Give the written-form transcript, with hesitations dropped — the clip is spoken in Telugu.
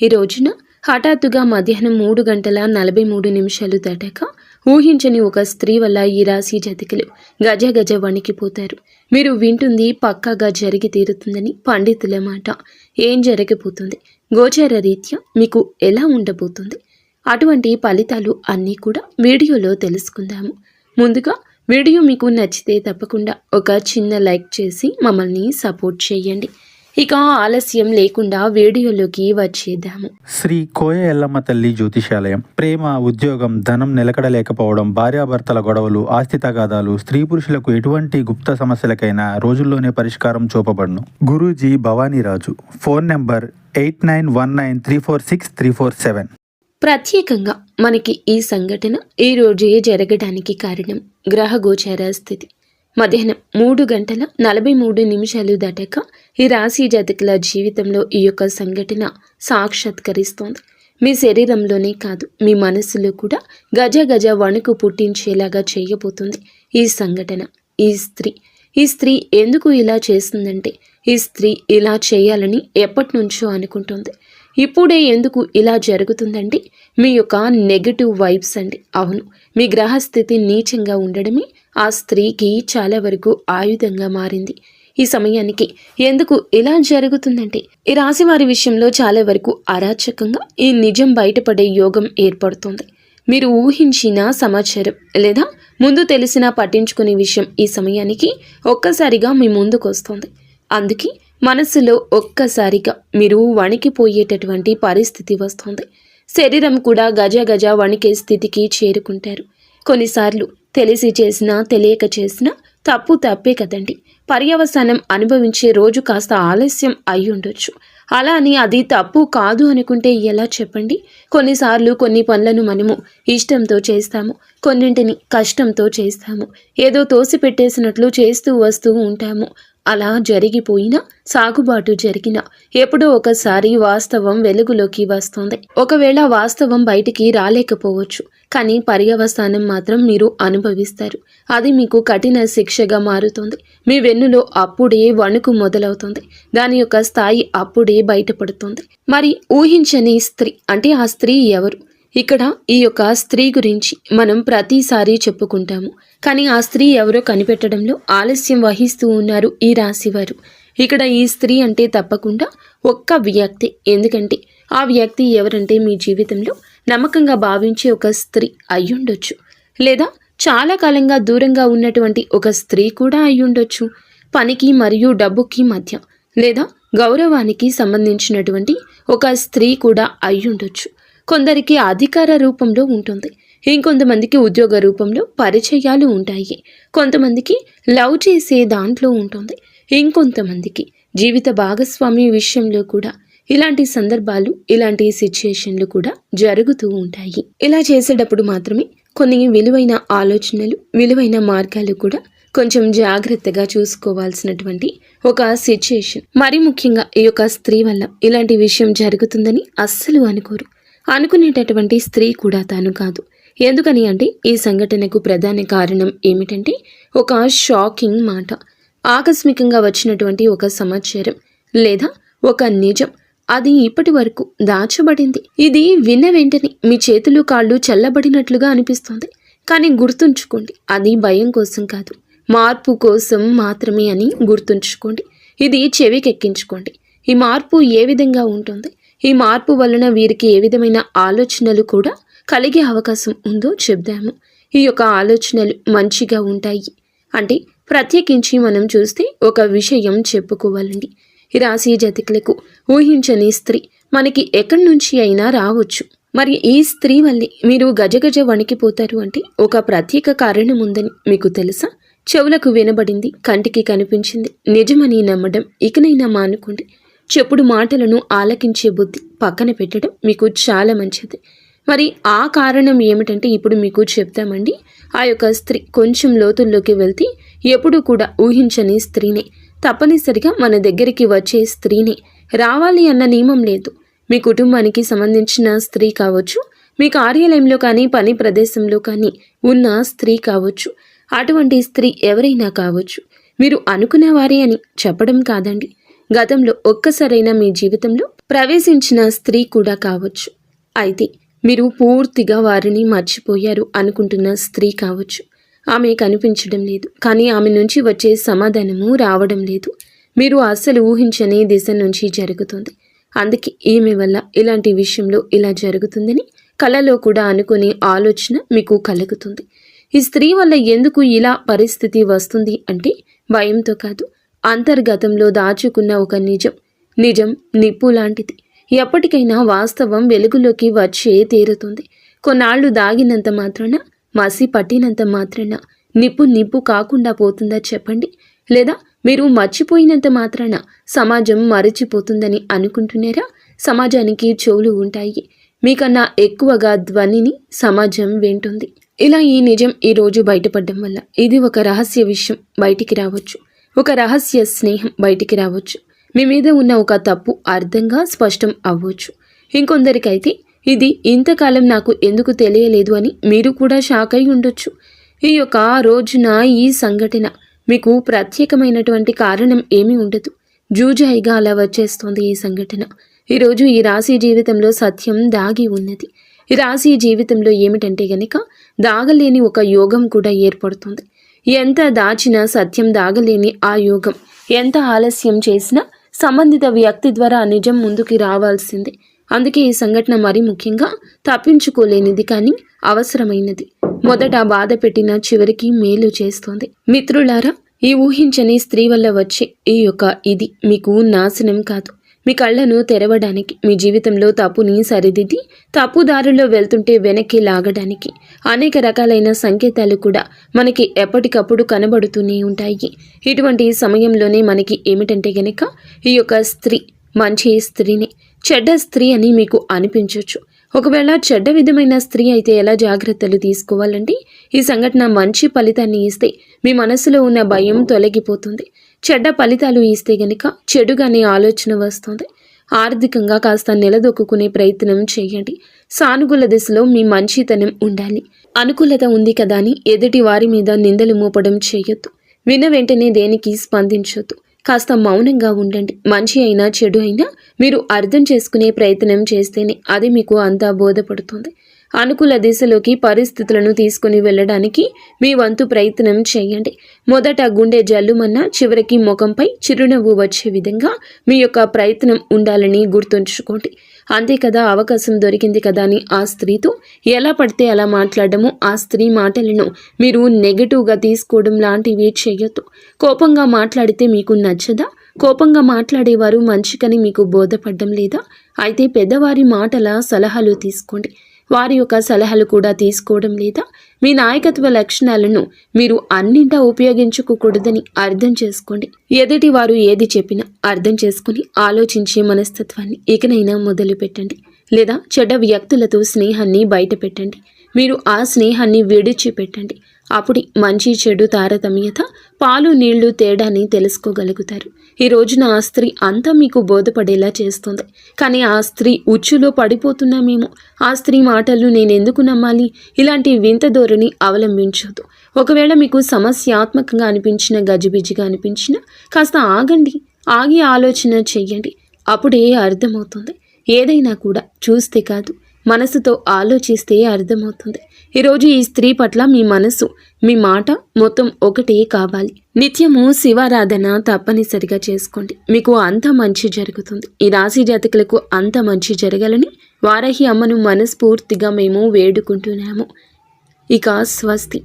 ఈ రోజున హఠాత్తుగా మధ్యాహ్నం 3:43 దాటాక ఊహించని ఒక స్త్రీ వల్ల ఈ రాశి జాతకులు గజ వణికిపోతారు. మీరు వింటుంది పక్కాగా జరిగి తీరుతుందని పండితుల మాట. ఏం జరగబోతుంది, గోచార రీత్యా మీకు ఎలా ఉండబోతుంది, అటువంటి ఫలితాలు అన్నీ కూడా వీడియోలో తెలుసుకుందాము. ముందుగా వీడియో మీకు నచ్చితే తప్పకుండా ఒక చిన్న లైక్ చేసి మమ్మల్ని సపోర్ట్ చేయండి. ఇక ఆలస్యం లేకుండా వీడియోలోకి వచ్చేద్దాము. శ్రీ కోయ ఎల్లమ్మ తల్లి జ్యోతిషాలయం. ప్రేమ, ఉద్యోగం, ధనం నిలకడలేకపోవడం, భార్యాభర్తల గొడవలు, ఆస్తి తగాదాలు, స్త్రీ పురుషులకు ఎటువంటి గుప్త సమస్యలకైనా రోజుల్లోనే పరిష్కారం చూపబడును. గురూజీ భవానీరాజు. Phone number 8919346347. ప్రత్యేకంగా మనకి ఈ సంఘటన ఈ రోజే జరగడానికి కారణం గ్రహ గోచార స్థితి. మధ్యాహ్నం 3:43 దాటాక ఈ రాశి జాతకుల జీవితంలో ఈ యొక్క సంఘటన సాక్షాత్కరిస్తోంది. మీ శరీరంలోనే కాదు, మీ మనస్సులో కూడా గజ వణుకు పుట్టించేలాగా చేయబోతుంది ఈ సంఘటన. ఈ స్త్రీ ఎందుకు ఇలా చేస్తుందంటే, ఈ స్త్రీ ఇలా చేయాలని ఎప్పటి నుంచో అనుకుంటుంది. ఇప్పుడే ఎందుకు ఇలా జరుగుతుందంటే మీ యొక్క నెగటివ్ వైబ్స్ అండి. అవును, మీ గ్రహస్థితి నీచంగా ఉండడమే ఆ స్త్రీకి చాలా వరకు ఆయుధంగా మారింది. ఈ సమయానికి ఎందుకు ఇలా జరుగుతుందంటే, ఈ రాశి వారి విషయంలో చాలా వరకు అరాచకంగా ఈ నిజం బయటపడే యోగం ఏర్పడుతుంది. మీరు ఊహించిన సమాచారం లేదా ముందు తెలిసినా పట్టించుకునే విషయం ఈ సమయానికి ఒక్కసారిగా మీ ముందుకు వస్తుంది. అందుకే మనసులో ఒక్కసారిగా మీరు వణికిపోయేటటువంటి పరిస్థితి వస్తుంది. శరీరం కూడా గజ వణికే స్థితికి చేరుకుంటారు. కొన్నిసార్లు తెలిసి చేసినా తెలియక చేసినా తప్పే కదండి. పర్యవసానం అనుభవించే రోజు కాస్త ఆలస్యం అయి ఉండొచ్చు. అలా అని అది తప్పు కాదు అనుకుంటే ఎలా చెప్పండి? కొన్నిసార్లు కొన్ని పనులను మనము ఇష్టంతో చేస్తాము, కొన్నింటిని కష్టంతో చేస్తాము, ఏదో తోసి పెట్టేసినట్లు చేస్తూ వస్తూ ఉంటాము. అలా జరిగిపోయినా, సాగుబాటు జరిగినా ఎప్పుడో ఒకసారి వాస్తవం వెలుగులోకి వస్తుంది. ఒకవేళ వాస్తవం బయటికి రాలేకపోవచ్చు, కానీ పర్యవసానం మాత్రం మీరు అనుభవిస్తారు. అది మీకు కఠిన శిక్షగా మారుతుంది. మీ వెన్నులో అప్పుడే వణుకు మొదలవుతుంది. దాని యొక్క స్థాయి అప్పుడే బయటపడుతుంది. మరి ఊహించని స్త్రీ అంటే ఆ స్త్రీ ఎవరు? ఇక్కడ ఈ యొక్క స్త్రీ గురించి మనం ప్రతిసారి చెప్పుకుంటాము, కానీ ఆ స్త్రీ ఎవరో కనిపెట్టడంలో ఆలస్యం వహిస్తూ ఉన్నారు ఈ రాశివారు. ఇక్కడ ఈ స్త్రీ అంటే తప్పకుండా ఒక్క వ్యక్తి. ఎందుకంటే ఆ వ్యక్తి ఎవరంటే మీ జీవితంలో నమ్మకంగా భావించే ఒక స్త్రీ అయ్యుండొచ్చు, లేదా చాలా కాలంగా దూరంగా ఉన్నటువంటి ఒక స్త్రీ కూడా అయ్యుండొచ్చు. పనికి మరియు డబ్బుకి మధ్య లేదా గౌరవానికి సంబంధించినటువంటి ఒక స్త్రీ కూడా అయ్యుండొచ్చు. కొందరికి అధికార రూపంలో ఉంటుంది, ఇంకొంతమందికి ఉద్యోగ రూపంలో పరిచయాలు ఉంటాయి, కొంతమందికి లవ్ చేసే దాంట్లో ఉంటుంది, ఇంకొంతమందికి జీవిత భాగస్వామి విషయంలో కూడా ఇలాంటి సందర్భాలు, ఇలాంటి సిచ్యుయేషన్లు కూడా జరుగుతూ ఉంటాయి. ఇలా చేసేటప్పుడు మాత్రమే కొన్ని విలువైన ఆలోచనలు, విలువైన మార్గాలు కూడా కొంచెం జాగ్రత్తగా చూసుకోవాల్సినటువంటి ఒక సిచ్యుయేషన్. మరి ముఖ్యంగా ఈ యొక్క స్త్రీ వల్ల ఇలాంటి విషయం జరుగుతుందని అస్సలు అనుకోరు. అనుకునేటటువంటి స్త్రీ కూడా తాను కాదు. ఎందుకని అంటే ఈ సంఘటనకు ప్రధాన కారణం ఏమిటంటే ఒక షాకింగ్ మాట, ఆకస్మికంగా వచ్చినటువంటి ఒక సమాచారం లేదా ఒక నిజం. అది ఇప్పటి వరకు దాచబడింది. ఇది విన్న వెంటనే మీ చేతులు కాళ్ళు చల్లబడినట్లుగా అనిపిస్తుంది. కానీ గుర్తుంచుకోండి, అది భయం కోసం కాదు, మార్పు కోసం మాత్రమే అని గుర్తుంచుకోండి. ఇది చెవికెక్కించుకోండి. ఈ మార్పు ఏ విధంగా ఉంటుంది, ఈ మార్పు వలన వీరికి ఏ విధమైన ఆలోచనలు కూడా కలిగే అవకాశం ఉందో చెప్దాము. ఈ యొక్క ఆలోచనలు మంచిగా ఉంటాయి అంటే ప్రత్యేకించి మనం చూస్తే ఒక విషయం చెప్పుకోవాలండి. ఈ రాశి జాతకులకు ఊహించని స్త్రీ మనకి ఎక్కడి నుంచి అయినా రావచ్చు. మరి ఈ స్త్రీ వల్లే మీరు గజ వణికిపోతారు అంటే ఒక ప్రత్యేక కారణం ఉందని మీకు తెలుసా? చెవులకు వినబడింది, కంటికి కనిపించింది, నిజమని నమ్మడం ఇకనైనా మానుకోండి. చెప్పుడు మాటలను ఆలకించే బుద్ధి పక్కన పెట్టడం మీకు చాలా మంచిది. మరి ఆ కారణం ఏమిటంటే ఇప్పుడు మీకు చెప్తామండి. ఆ యొక్క స్త్రీ కొంచెం లోతుల్లోకి వెళ్తే ఎప్పుడూ కూడా ఊహించని స్త్రీనే, తప్పనిసరిగా మన దగ్గరికి వచ్చే స్త్రీనే రావాలి అన్న నియమం లేదు. మీ కుటుంబానికి సంబంధించిన స్త్రీ కావచ్చు, మీ కార్యాలయంలో కానీ పని ప్రదేశంలో కానీ ఉన్న స్త్రీ కావచ్చు, అటువంటి స్త్రీ ఎవరైనా కావచ్చు. మీరు అనుకునేవారే అని చెప్పడం కాదండి. గతంలో ఒక్కసారైనా మీ జీవితంలో ప్రవేశించిన స్త్రీ కూడా కావచ్చు. అయితే మీరు పూర్తిగా వారిని మర్చిపోయారు అనుకుంటున్న స్త్రీ కావచ్చు. ఆమె కనిపించడం లేదు, కానీ ఆమె నుంచి వచ్చే సమాధానము రావడం లేదు. మీరు అస్సలు ఊహించని దిశ నుంచి జరుగుతుంది. అందుకే ఈమె వల్ల ఇలాంటి విషయంలో ఇలా జరుగుతుందని కలలో కూడా అనుకునే ఆలోచన మీకు కలుగుతుంది. ఈ స్త్రీ వల్ల ఎందుకు ఇలా పరిస్థితి వస్తుంది అంటే భయంతో కాదు, అంతర్గతంలో దాచుకున్న ఒక నిజం నిప్పు లాంటిది. ఎప్పటికైనా వాస్తవం వెలుగులోకి వచ్చే తీరుతుంది. కొన్నాళ్లు దాగినంత మాత్రాన, మసి పట్టినంత మాత్రాన నిప్పు కాకుండా పోతుందా చెప్పండి? లేదా మీరు మర్చిపోయినంత మాత్రాన సమాజం మరచిపోతుందని అనుకుంటున్నారా? సమాజానికి చెవులు ఉంటాయి. మీకన్నా ఎక్కువగా ధ్వనిని సమాజం వింటుంది. ఇలా ఈ నిజం ఈరోజు బయటపడడం వల్ల ఇది ఒక రహస్య విషయం బయటికి రావచ్చు. ఒక రహస్య స్నేహం బయటికి రావచ్చు. మీ మీద ఉన్న ఒక తప్పు అర్థంగా స్పష్టం అవ్వచ్చు. ఇంకొందరికైతే ఇది ఇంతకాలం నాకు ఎందుకు తెలియలేదు అని మీరు కూడా షాక్ అయి ఉండొచ్చు. ఈ యొక్క రోజున ఈ సంఘటన మీకు ప్రత్యేకమైనటువంటి కారణం ఏమీ ఉండదు. జూజాయిగా అలా వచ్చేస్తోంది ఈ సంఘటన. ఈరోజు ఈ రాశి జీవితంలో సత్యం దాగి ఉన్నది. ఈ రాశి జీవితంలో ఏమిటంటే గనక దాగలేని ఒక యోగం కూడా ఏర్పడుతుంది. ఎంత దాచినా సత్యం దాగలేని ఆ యోగం ఎంత ఆలస్యం చేసినా సంబంధిత వ్యక్తి ద్వారా నిజం ముందుకి రావాల్సిందే. అందుకే ఈ సంఘటన మరీ ముఖ్యంగా తప్పించుకోలేనిది, కానీ అవసరమైనది. మొదట బాధ పెట్టిన చివరికి మేలు చేస్తోంది. మిత్రులారా, ఈ ఊహించని స్త్రీ వల్ల వచ్చే ఈ యొక్క ఇది మీకు నాశనం కాదు, మీ కళ్ళను తెరవడానికి, మీ జీవితంలో తప్పుని సరిదిద్ది తప్పుదారిలో వెళ్తుంటే వెనక్కి లాగడానికి అనేక రకాలైన సంకేతాలు కూడా మనకి ఎప్పటికప్పుడు కనబడుతూనే ఉంటాయి. ఇటువంటి సమయంలోనే మనకి ఏమిటంటే గనక ఈ యొక్క స్త్రీ మంచి స్త్రీని, చెడ్డ స్త్రీ అని మీకు అనిపించవచ్చు. ఒకవేళ చెడ్డ విధమైన స్త్రీ అయితే ఎలా జాగ్రత్తలు తీసుకోవాలంటే, ఈ సంఘటన మంచి ఫలితాన్ని ఇస్తే మీ మనసులో ఉన్న భయం తొలగిపోతుంది. చెడ్డ ఫలితాలు ఇస్తే గనక చెడుగానే ఆలోచన వస్తుంది. ఆర్థికంగా కాస్త నిలదొక్కునే ప్రయత్నం చేయండి. సానుకూల దిశలో మీ మంచితనం ఉండాలి. అనుకూలత ఉంది కదా అని ఎదుటి వారి మీద నిందలు మోపడం చేయొద్దు. విన్న వెంటనే దేనికి స్పందించొద్దు. కాస్త మౌనంగా ఉండండి. మంచి అయినా చెడు అయినా మీరు అర్థం చేసుకునే ప్రయత్నం చేస్తేనే అది మీకు అంతా బోధపడుతుంది. అనుకూల దిశలోకి పరిస్థితులను తీసుకుని వెళ్ళడానికి మీ వంతు ప్రయత్నం చేయండి. మొదట గుండె జల్లుమన్నా చివరికి ముఖంపై చిరునవ్వు వచ్చే విధంగా మీ యొక్క ప్రయత్నం ఉండాలని గుర్తుంచుకోండి. అంతే కదా, అవకాశం దొరికింది కదా అని ఆ స్త్రీతో ఎలా పడితే అలా మాట్లాడము, ఆ స్త్రీ మాటలను మీరు నెగటివ్గా తీసుకోవడం లాంటివి చేయొద్దు. కోపంగా మాట్లాడితే మీకు నచ్చదా? కోపంగా మాట్లాడేవారు మంచికని మీకు బోధపడడం లేదా? అయితే పెద్దవారి మాటల సలహాలు తీసుకోండి. వారి యొక్క సలహాలు కూడా తీసుకోవడం లేదా? మీ నాయకత్వ లక్షణాలను మీరు అన్నింటా ఉపయోగించుకోకూడదని అర్థం చేసుకోండి. ఎదుటి వారు ఏది చెప్పినా అర్థం చేసుకుని ఆలోచించే మనస్తత్వాన్ని ఇకనైనా మొదలు పెట్టండి. లేదా చెడ్డ వ్యక్తులతో స్నేహాన్ని బయట పెట్టండి. మీరు ఆ స్నేహాన్ని విడిచిపెట్టండి. అప్పుడు మంచి చెడు తారతమ్యత, పాలు నీళ్లు తేడాని తెలుసుకోగలుగుతారు. ఈ రోజున ఆ స్త్రీ అంతా మీకు బోధపడేలా చేస్తుంది. కానీ ఆ స్త్రీ ఉచ్చులో పడిపోతున్నామేమో, ఆ స్త్రీ మాటలు నేనెందుకు నమ్మాలి, ఇలాంటి వింత ధోరణి అవలంబించొద్దు. ఒకవేళ మీకు సమస్యాత్మకంగా అనిపించిన, గజిబిజిగా అనిపించినా కాస్త ఆగండి. ఆగి ఆలోచన చెయ్యండి. అప్పుడే అర్థమవుతుంది. ఏదైనా కూడా చూస్తే కాదు, మనసుతో ఆలోచిస్తే అర్థమవుతుంది. ఈరోజు ఈ స్త్రీ పట్ల మీ మనసు, మీ మాట మొత్తం ఒకటే కావాలి. నిత్యము శివారాధన తప్పనిసరిగా చేసుకోండి. మీకు అంత మంచి జరుగుతుంది. ఈ రాశి జాతకులకు అంత మంచి జరగాలని వారాహి అమ్మను మనస్ఫూర్తిగా మేము వేడుకుంటున్నాము. ఇక స్వస్తి.